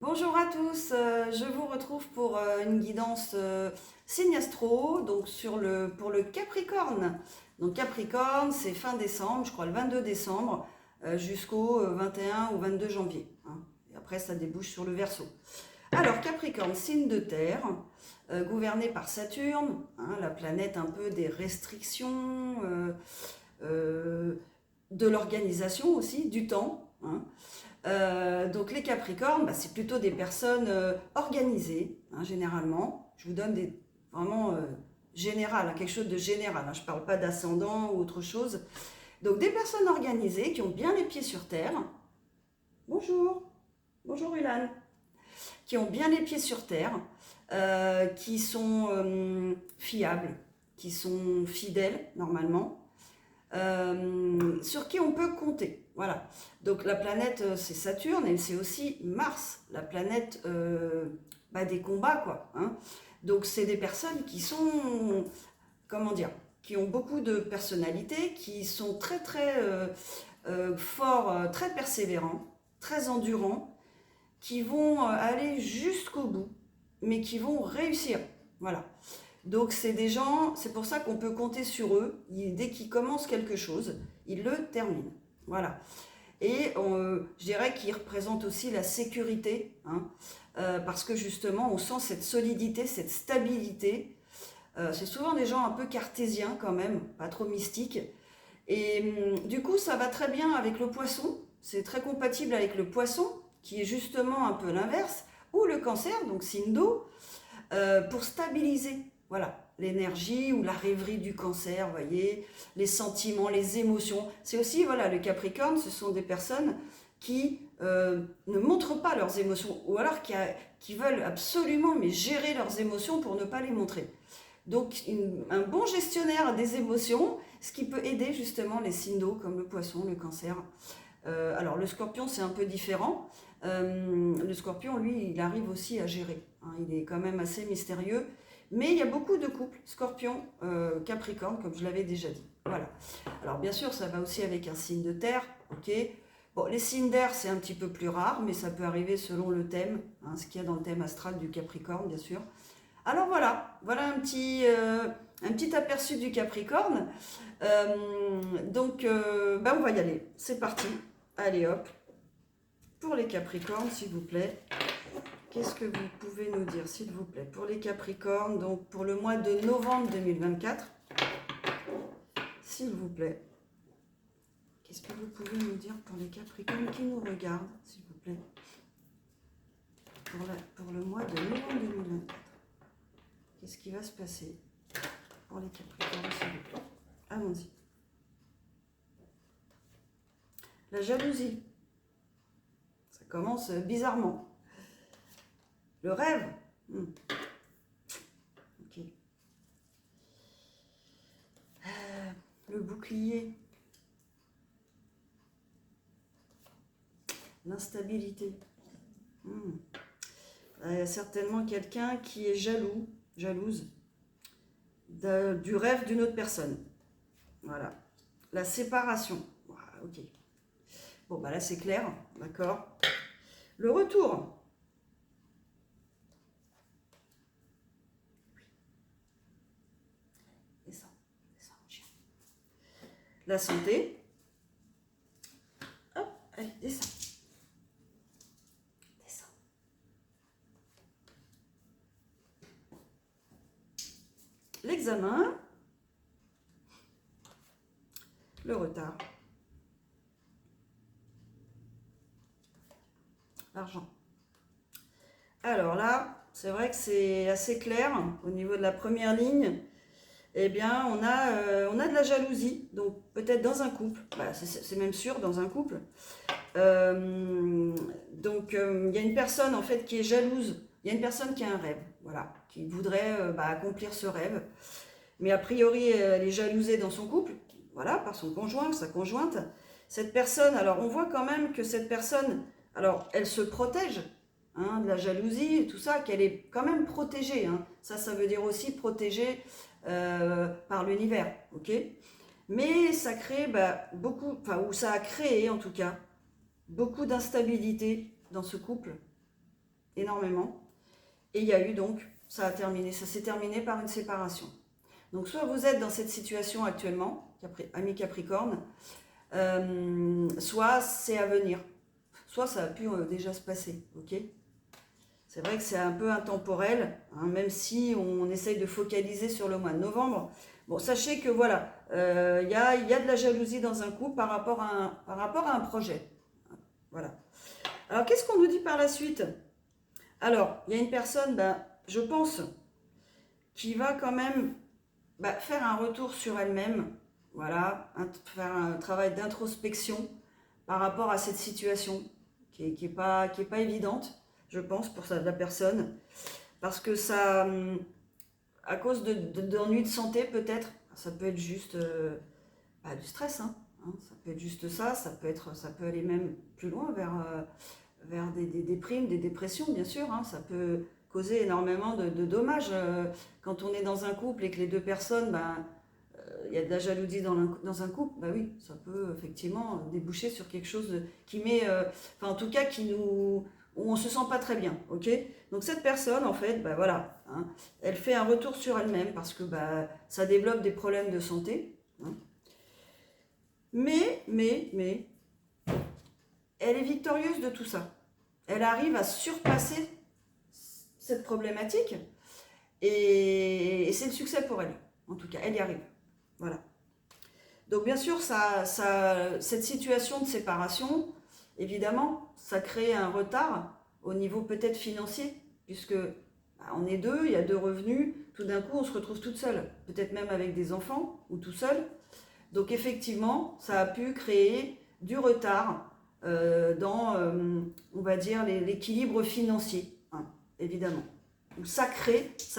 Bonjour à tous, je vous retrouve pour une guidance signe astro, donc pour le Capricorne. Donc Capricorne, c'est fin décembre, je crois le 22 décembre, jusqu'au 21 ou 22 janvier, hein. Et après, ça débouche sur le Verseau. Alors Capricorne, signe de terre, gouverné par Saturne, hein, la planète un peu des restrictions, euh, de l'organisation aussi, du temps, hein. Donc les Capricornes, bah, c'est plutôt des personnes organisées, hein, généralement. Je vous donne vraiment général, hein, quelque chose de général, hein. Je ne parle pas d'ascendant ou autre chose. Donc des personnes organisées qui ont bien les pieds sur terre. Bonjour, bonjour Ulan. Qui ont bien les pieds sur terre, qui sont fiables, qui sont fidèles normalement, sur qui on peut compter. Voilà. Donc la planète, c'est Saturne et c'est aussi Mars, la planète des combats, quoi, hein. Donc c'est des personnes qui sont, comment dire, qui ont beaucoup de personnalité, qui sont très très forts, très persévérants, très endurants, qui vont aller jusqu'au bout, mais qui vont réussir. Voilà. Donc c'est des gens, c'est pour ça qu'on peut compter sur eux. Dès qu'ils commencent quelque chose, ils le terminent. Voilà. Et je dirais qu'ils représentent aussi la sécurité, hein, parce que justement, on sent cette solidité, cette stabilité. C'est souvent des gens un peu cartésiens quand même, pas trop mystiques. Et du coup, ça va très bien avec le poisson. C'est très compatible avec le poisson, qui est justement un peu l'inverse, ou le cancer, donc signe d'eau, pour stabiliser, voilà, l'énergie ou la rêverie du cancer, vous voyez, les sentiments, les émotions. C'est aussi, voilà, le Capricorne, ce sont des personnes qui ne montrent pas leurs émotions, ou alors qui veulent absolument mais gérer leurs émotions pour ne pas les montrer. Donc un bon gestionnaire des émotions, ce qui peut aider justement les signes d'eau comme le poisson, le cancer. Alors le scorpion, c'est un peu différent. Le scorpion, lui, il arrive aussi à gérer, hein. Il est quand même assez mystérieux. Mais il y a beaucoup de couples scorpion, capricorne, comme je l'avais déjà dit. Voilà. Alors bien sûr, ça va aussi avec un signe de terre, ok. Bon, les signes d'air, c'est un petit peu plus rare, mais ça peut arriver selon le thème, hein, ce qu'il y a dans le thème astral du Capricorne, bien sûr. Alors voilà un petit aperçu du Capricorne. On va y aller. C'est parti. Allez hop. Pour les Capricornes, s'il vous plaît, qu'est-ce que vous pouvez nous dire, s'il vous plaît, pour les Capricornes, donc pour le mois de novembre 2024, s'il vous plaît, qu'est-ce que vous pouvez nous dire pour les Capricornes qui nous regardent, s'il vous plaît, pour le mois de novembre 2024, qu'est-ce qui va se passer pour les Capricornes, s'il vous plaît. Allons-y. La jalousie, ça commence bizarrement. Le rêve, ok. Le bouclier, l'instabilité. Il y a certainement quelqu'un qui est jalouse du rêve d'une autre personne. Voilà. La séparation. Voilà, ok. Bon, bah là c'est clair, d'accord. Le retour. Descends, descends, chien. La santé. Hop, allez, descends. Descends. L'examen. Le retard. L'argent. Alors là, c'est vrai que c'est assez clair au niveau de la première ligne. Eh bien, on a de la jalousie, donc peut-être dans un couple, bah, c'est même sûr dans un couple. Il y a une personne en fait qui est jalouse, il y a une personne qui a un rêve, voilà, qui voudrait accomplir ce rêve, mais a priori elle est jalousée dans son couple, voilà, par son conjoint, sa conjointe. Cette personne, alors on voit quand même que cette personne, alors elle se protège, hein, de la jalousie et tout ça, qu'elle est quand même protégée, hein. Ça veut dire aussi protégée par l'univers, ok. Mais ça crée beaucoup, enfin, ou ça a créé en tout cas, beaucoup d'instabilité dans ce couple. énormément. Et il y a eu donc, ça s'est terminé par une séparation. Donc soit vous êtes dans cette situation actuellement, ami Capricorne, soit c'est à venir, soit ça a pu déjà se passer, ok? C'est vrai que c'est un peu intemporel, hein, même si on essaye de focaliser sur le mois de novembre. Bon, sachez que voilà, il y a de la jalousie dans un couple par rapport à un projet. Voilà. Alors, qu'est-ce qu'on nous dit par la suite? Alors, il y a une personne, je pense, qui va quand même faire un retour sur elle-même, voilà, faire un travail d'introspection par rapport à cette situation qui est pas évidente, je pense, pour la personne, parce que ça, à cause d'ennuis de santé peut-être, ça peut être juste du stress, hein, ça peut être juste ça peut aller même plus loin vers des déprimes, des dépressions, bien sûr, hein, ça peut causer énormément de dommages quand on est dans un couple et que les deux personnes, il y a de la jalousie dans un couple, oui, ça peut effectivement déboucher sur quelque chose qui met, en tout cas, où on se sent pas très bien, ok? Donc cette personne, en fait, voilà, hein, elle fait un retour sur elle-même parce que ça développe des problèmes de santé, hein. Mais, elle est victorieuse de tout ça. Elle arrive à surpasser cette problématique et c'est le succès pour elle. En tout cas, elle y arrive. Voilà. Donc bien sûr, cette situation de séparation, évidemment, ça crée un retard au niveau peut-être financier, puisque on est deux, il y a deux revenus, tout d'un coup on se retrouve toute seule, peut-être même avec des enfants ou tout seul. Donc effectivement, ça a pu créer du retard dans, on va dire, l'équilibre financier, hein, évidemment. Donc ça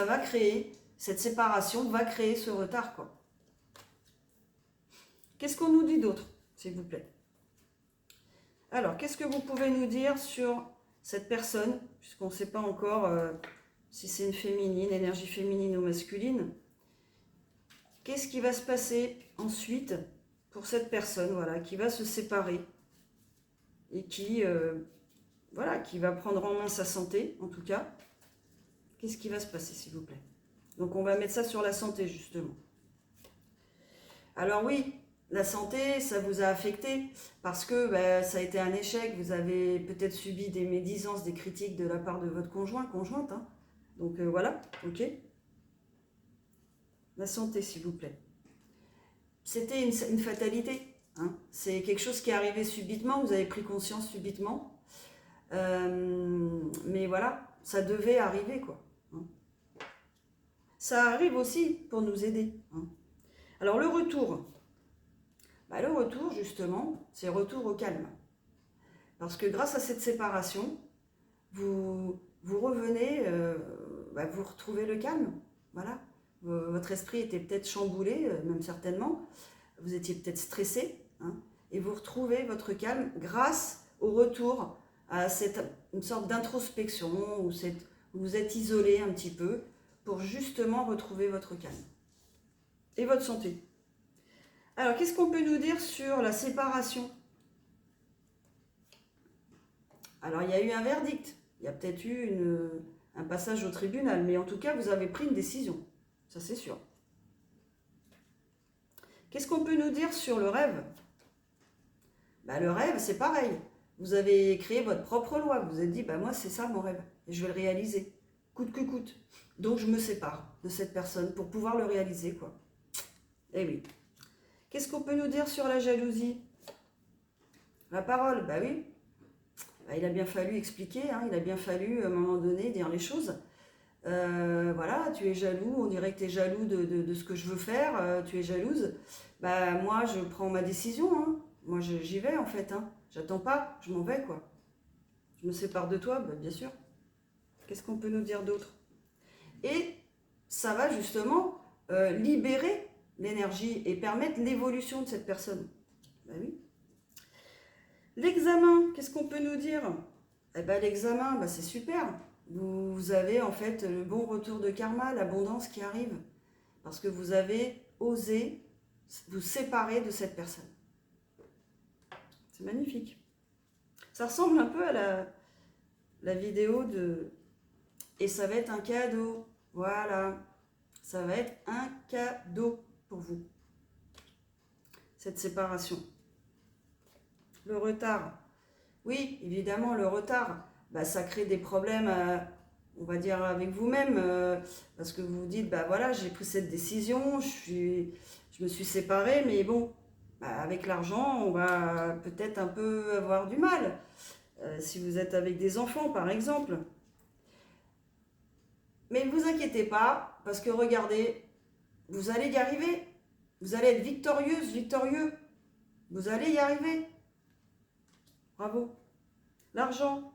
va créer, cette séparation va créer ce retard, quoi. Qu'est-ce qu'on nous dit d'autre, s'il vous plaît? Alors, qu'est-ce que vous pouvez nous dire sur cette personne, puisqu'on ne sait pas encore si c'est une féminine, énergie féminine ou masculine? Qu'est-ce qui va se passer ensuite pour cette personne, voilà, qui va se séparer et qui va prendre en main sa santé, en tout cas? Qu'est-ce qui va se passer, s'il vous plaît? Donc, on va mettre ça sur la santé, justement. Alors oui, la santé, ça vous a affecté parce que ça a été un échec. Vous avez peut-être subi des médisances, des critiques de la part de votre conjointe. Hein. Donc voilà, ok. La santé, s'il vous plaît. C'était une fatalité. Hein. C'est quelque chose qui est arrivé subitement. Vous avez pris conscience subitement. Mais voilà, ça devait arriver, quoi. Hein. Ça arrive aussi pour nous aider. Hein. Alors le retour. Le retour, justement, c'est retour au calme. Parce que grâce à cette séparation, vous revenez, vous retrouvez le calme. Voilà. Votre esprit était peut-être chamboulé, même certainement. Vous étiez peut-être stressé. Hein, et vous retrouvez votre calme grâce au retour à une sorte d'introspection où vous êtes isolé un petit peu pour justement retrouver votre calme. Et votre santé. Alors, qu'est-ce qu'on peut nous dire sur la séparation? Alors, il y a eu un verdict. Il y a peut-être eu un passage au tribunal. Mais en tout cas, vous avez pris une décision. Ça, c'est sûr. Qu'est-ce qu'on peut nous dire sur le rêve? Le rêve, c'est pareil. Vous avez créé votre propre loi. Vous vous êtes dit, moi, c'est ça mon rêve. Et je vais le réaliser. Coûte que coûte. Donc, je me sépare de cette personne pour pouvoir le réaliser, quoi. Eh oui. Qu'est-ce qu'on peut nous dire sur la jalousie? La parole, oui. Il a bien fallu expliquer, hein, il a bien fallu, à un moment donné, dire les choses. Voilà, tu es jaloux, on dirait que tu es jaloux de ce que je veux faire, tu es jalouse. Moi, je prends ma décision, hein. Moi, j'y vais, en fait. Hein. J'attends pas, je m'en vais, quoi. Je me sépare de toi, bien sûr. Qu'est-ce qu'on peut nous dire d'autre? Et ça va justement libérer l'énergie et permettre l'évolution de cette personne. Oui. L'examen, qu'est-ce qu'on peut nous dire? L'examen, c'est super. Vous avez en fait le bon retour de karma, l'abondance qui arrive. Parce que vous avez osé vous séparer de cette personne. C'est magnifique. Ça ressemble un peu la vidéo de... Et ça va être un cadeau. Voilà. Ça va être un cadeau pour vous. Cette séparation. Le retard. Oui, évidemment, le retard. Bah, ça crée des problèmes, on va dire, avec vous-même. Parce que vous vous dites, bah voilà, j'ai pris cette décision, je me suis séparée, mais bon, bah, avec l'argent, on va peut-être un peu avoir du mal. Si vous êtes avec des enfants, par exemple. Mais ne vous inquiétez pas, parce que regardez, vous allez y arriver. Vous allez être victorieuse, victorieux. Vous allez y arriver. Bravo. L'argent.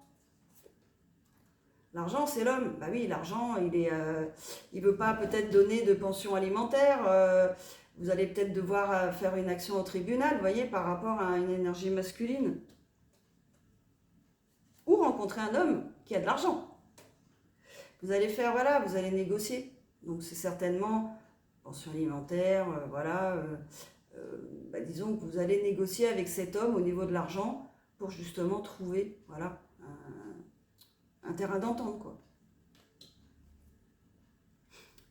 L'argent, c'est l'homme. Bah oui, l'argent, il veut pas peut-être donner de pension alimentaire. Vous allez peut-être devoir faire une action au tribunal, vous voyez, par rapport à une énergie masculine. Ou rencontrer un homme qui a de l'argent. Vous allez faire, voilà, vous allez négocier. Donc c'est certainement pension alimentaire, voilà. Bah, disons que vous allez négocier avec cet homme au niveau de l'argent pour justement trouver, voilà, un terrain d'entente, quoi.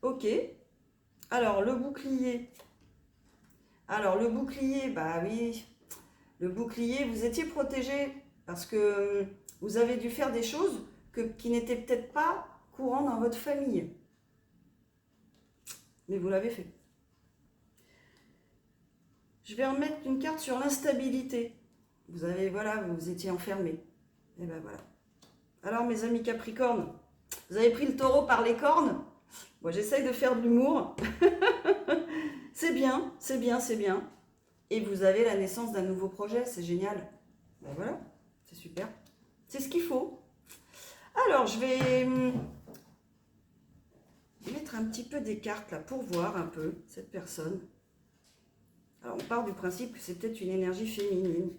Ok. Alors, le bouclier. Alors, le bouclier, bah oui. Le bouclier, vous étiez protégé parce que vous avez dû faire des choses qui n'étaient peut-être pas courantes dans votre famille. Mais vous l'avez fait. Je vais remettre une carte sur l'instabilité. Vous avez, voilà, vous étiez enfermé. Et ben voilà. Alors, mes amis Capricorne, vous avez pris le taureau par les cornes. Moi, j'essaye de faire de l'humour. C'est bien, c'est bien, c'est bien. Et vous avez la naissance d'un nouveau projet, c'est génial. Ben voilà, c'est super. C'est ce qu'il faut. Alors, je vais mettre un petit peu des cartes là pour voir un peu cette personne. Alors, on part du principe que c'est peut-être une énergie féminine.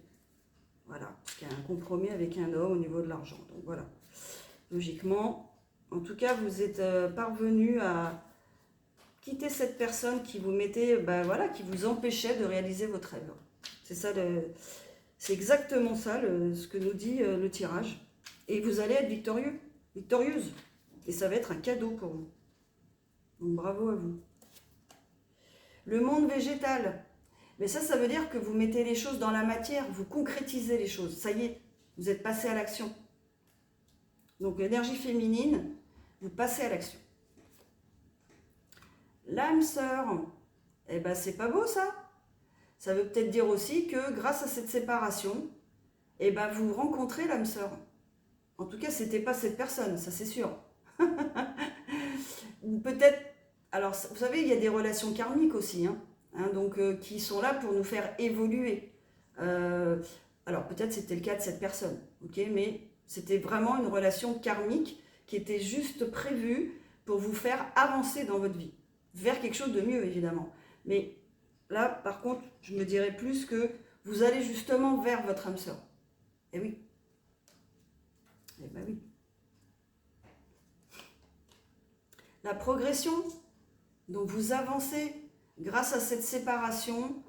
Voilà, qu'il y a un compromis avec un homme au niveau de l'argent. Donc voilà, logiquement, en tout cas, vous êtes parvenu à quitter cette personne qui vous mettait, ben voilà, qui vous empêchait de réaliser votre rêve. C'est ça, c'est exactement ça ce que nous dit le tirage. Et vous allez être victorieux, victorieuse. Et ça va être un cadeau pour vous. Donc bravo à vous. Le monde végétal. Mais ça veut dire que vous mettez les choses dans la matière, vous concrétisez les choses. Ça y est, vous êtes passé à l'action. Donc l'énergie féminine, vous passez à l'action. L'âme sœur, eh ben c'est pas beau ça. Ça veut peut-être dire aussi que grâce à cette séparation, eh ben vous rencontrez l'âme sœur. En tout cas, c'était pas cette personne, ça c'est sûr. Ou peut-être, alors vous savez, il y a des relations karmiques aussi, donc qui sont là pour nous faire évoluer. Alors peut-être c'était le cas de cette personne, ok, mais c'était vraiment une relation karmique qui était juste prévue pour vous faire avancer dans votre vie, vers quelque chose de mieux évidemment. Mais là, par contre, je me dirais plus que vous allez justement vers votre âme sœur. Eh oui. Eh ben oui. La progression, donc vous avancez grâce à cette séparation,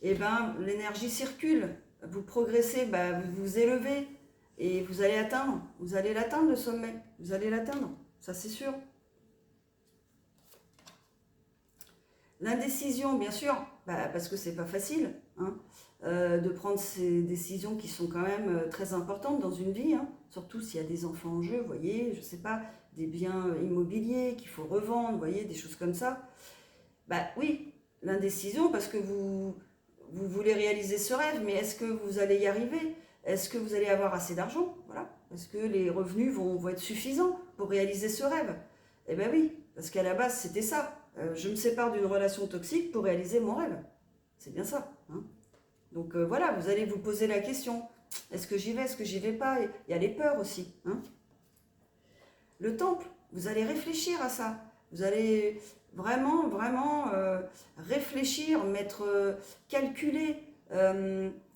et ben l'énergie circule, vous progressez, ben, vous vous élevez et vous allez l'atteindre le sommet, vous allez l'atteindre, ça c'est sûr. L'indécision, bien sûr, bah, parce que c'est pas facile de prendre ces décisions qui sont quand même très importantes dans une vie, surtout s'il y a des enfants en jeu, vous voyez, je sais pas, des biens immobiliers qu'il faut revendre, vous voyez, des choses comme ça. Bah oui, l'indécision parce que vous voulez réaliser ce rêve, mais est-ce que vous allez y arriver? Est-ce que vous allez avoir assez d'argent? Voilà. Est-ce que les revenus vont être suffisants pour réaliser ce rêve? Eh bien oui, parce qu'à la base c'était ça. Je me sépare d'une relation toxique pour réaliser mon rêve. C'est bien ça. Donc voilà, vous allez vous poser la question. Est-ce que j'y vais? Est-ce que j'y vais pas? Il y a les peurs aussi. Le temple, vous allez réfléchir à ça. Vous allez vraiment, vraiment réfléchir, calculer,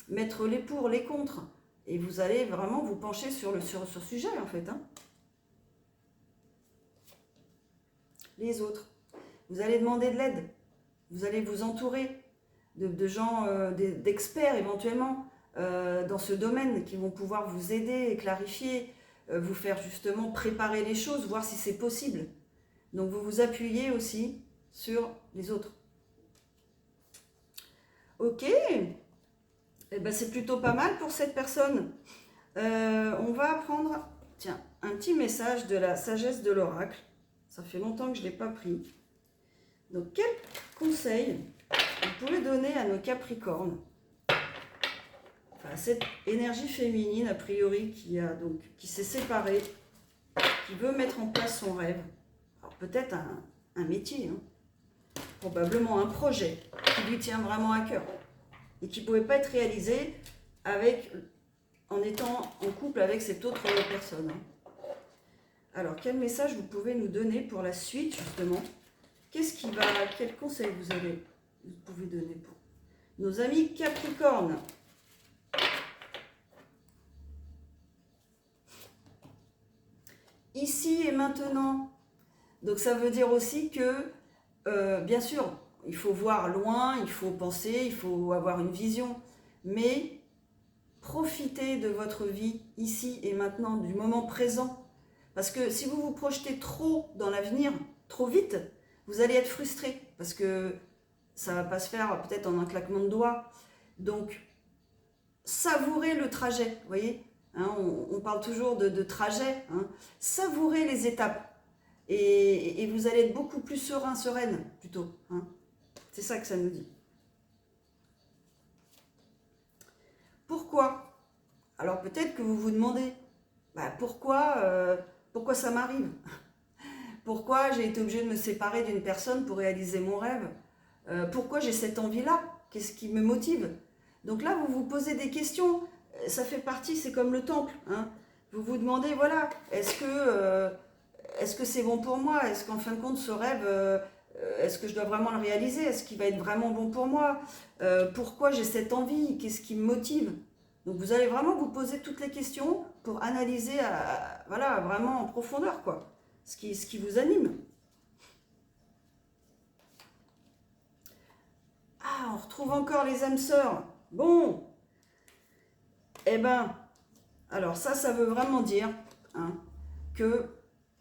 mettre les pour, les contre. Et vous allez vraiment vous pencher sur ce sujet, en fait. Les autres. Vous allez demander de l'aide. Vous allez vous entourer de gens, d'experts éventuellement, dans ce domaine qui vont pouvoir vous aider et clarifier. vous faire justement préparer les choses, voir si c'est possible. Donc vous vous appuyez aussi sur les autres. Ok, eh ben, c'est plutôt pas mal pour cette personne. On va apprendre, tiens, un petit message de la sagesse de l'oracle. Ça fait longtemps que je ne l'ai pas pris. Donc, quel conseil vous pouvez donner à nos Capricornes, enfin, cette énergie féminine, a priori, qui s'est séparée, qui veut mettre en place son rêve. Alors, peut-être un métier, hein, probablement un projet qui lui tient vraiment à cœur et qui ne pouvait pas être réalisé en étant en couple avec cette autre personne. Alors, quel message vous pouvez nous donner pour la suite, justement? Quel conseil vous pouvez donner pour nos amis Capricornes? Ici et maintenant. Donc, ça veut dire aussi que, bien sûr, il faut voir loin, il faut penser, il faut avoir une vision, mais profitez de votre vie ici et maintenant, du moment présent. Parce que si vous vous projetez trop dans l'avenir, trop vite, vous allez être frustré. Parce que ça ne va pas se faire peut-être en un claquement de doigts. Donc, savourez le trajet, vous voyez, hein, on parle toujours de trajet. Hein. Savourez les étapes. Et vous allez être beaucoup plus serein, sereine, plutôt. Hein. C'est ça que ça nous dit. Pourquoi? Alors peut-être que vous vous demandez, pourquoi ça m'arrive? Pourquoi j'ai été obligée de me séparer d'une personne pour réaliser mon rêve? Pourquoi j'ai cette envie-là? Qu'est-ce qui me motive? Donc là, vous vous posez des questions. Ça fait partie, c'est comme le temple. Hein. Vous vous demandez, voilà, est-ce que c'est bon pour moi? Est-ce qu'en fin de compte, ce rêve, est-ce que je dois vraiment le réaliser? Est-ce qu'il va être vraiment bon pour moi? Pourquoi j'ai cette envie? Qu'est-ce qui me motive? Donc vous allez vraiment vous poser toutes les questions pour analyser voilà, vraiment en profondeur quoi, ce qui vous anime. Ah, on retrouve encore les âmes sœurs. Bon, eh ben, alors ça veut vraiment dire hein, que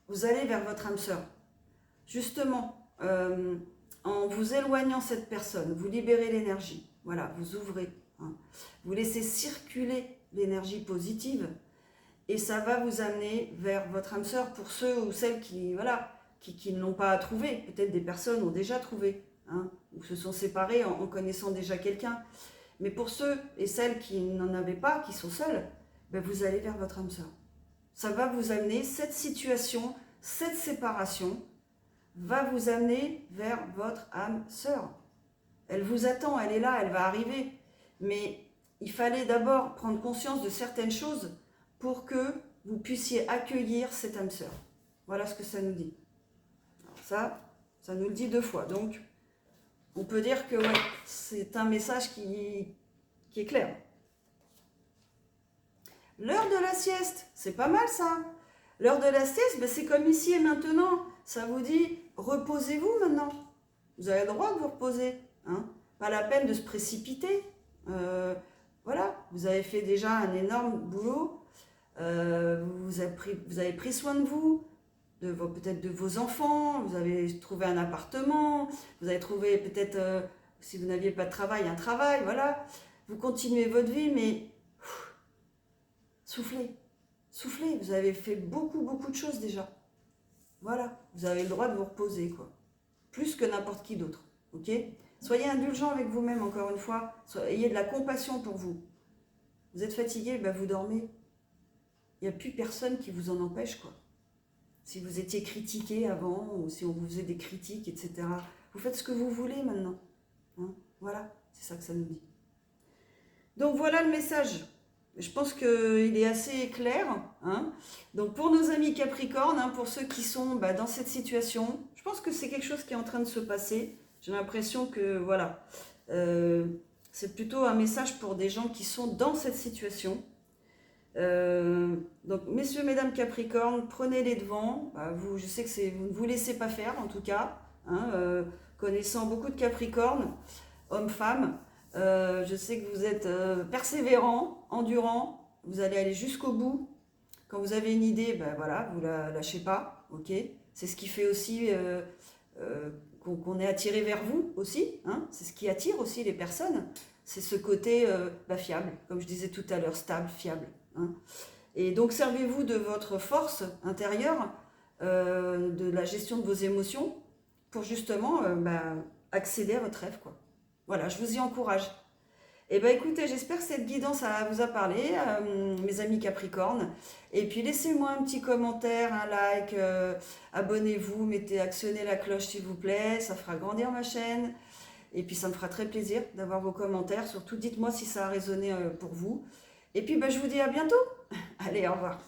vous allez vers votre âme sœur. Justement, en vous éloignant cette personne, vous libérez l'énergie. Voilà, vous ouvrez. Hein. Vous laissez circuler l'énergie positive et ça va vous amener vers votre âme sœur pour ceux ou celles qui ne l'ont pas trouvé. Peut-être des personnes ont déjà trouvé hein, ou se sont séparées en connaissant déjà quelqu'un. Mais pour ceux et celles qui n'en avaient pas, qui sont seuls, ben vous allez vers votre âme sœur. Ça va vous amener, cette situation, cette séparation va vous amener vers votre âme sœur. Elle vous attend, elle est là, elle va arriver. Mais il fallait d'abord prendre conscience de certaines choses pour que vous puissiez accueillir cette âme sœur. Voilà ce que ça nous dit. Alors ça nous le dit 2 fois. Donc, on peut dire que ouais, c'est un message qui est clair. L'heure de la sieste, c'est pas mal ça. L'heure de la sieste, ben, c'est comme ici et maintenant. Ça vous dit, reposez-vous maintenant. Vous avez le droit de vous reposer. Hein. Pas la peine de se précipiter. Voilà, vous avez fait déjà un énorme boulot. Vous avez pris soin de vous, peut-être de vos enfants. Vous avez trouvé un appartement. Vous avez trouvé peut-être, si vous n'aviez pas de travail, un travail. Voilà, vous continuez votre vie, mais soufflez. Soufflez, vous avez fait beaucoup de choses déjà. Voilà, vous avez le droit de vous reposer, quoi. Plus que n'importe qui d'autre, ok? Soyez indulgent avec vous-même, encore une fois. Ayez de la compassion pour vous. Vous êtes fatigué, ben vous dormez. Il n'y a plus personne qui vous en empêche, quoi. Si vous étiez critiqué avant, ou si on vous faisait des critiques, etc. Vous faites ce que vous voulez maintenant. Hein, voilà, c'est ça que ça nous dit. Donc voilà le message. Je pense qu'il est assez clair. Hein. Donc pour nos amis Capricorne, hein, pour ceux qui sont dans cette situation, je pense que c'est quelque chose qui est en train de se passer. J'ai l'impression que voilà, c'est plutôt un message pour des gens qui sont dans cette situation. Donc messieurs, mesdames Capricorne, prenez les devants. Je sais que vous ne vous laissez pas faire en tout cas. Hein, connaissant beaucoup de Capricornes, hommes-femmes. Je sais que vous êtes persévérants, endurants, vous allez aller jusqu'au bout. Quand vous avez une idée, ben voilà, vous la lâchez pas, ok? C'est ce qui fait aussi qu'on est attiré vers vous aussi, hein? C'est ce qui attire aussi les personnes. C'est ce côté fiable, comme je disais tout à l'heure, stable, fiable, hein? Et donc servez-vous de votre force intérieure, de la gestion de vos émotions, pour justement accéder à votre rêve, quoi. Voilà, je vous y encourage. Eh bien écoutez, j'espère que cette guidance vous a parlé, mes amis Capricorne. Et puis laissez-moi un petit commentaire, un like, abonnez-vous, actionnez la cloche s'il vous plaît, ça fera grandir ma chaîne. Et puis ça me fera très plaisir d'avoir vos commentaires. Surtout dites-moi si ça a résonné pour vous. Et puis je vous dis à bientôt. Allez, au revoir.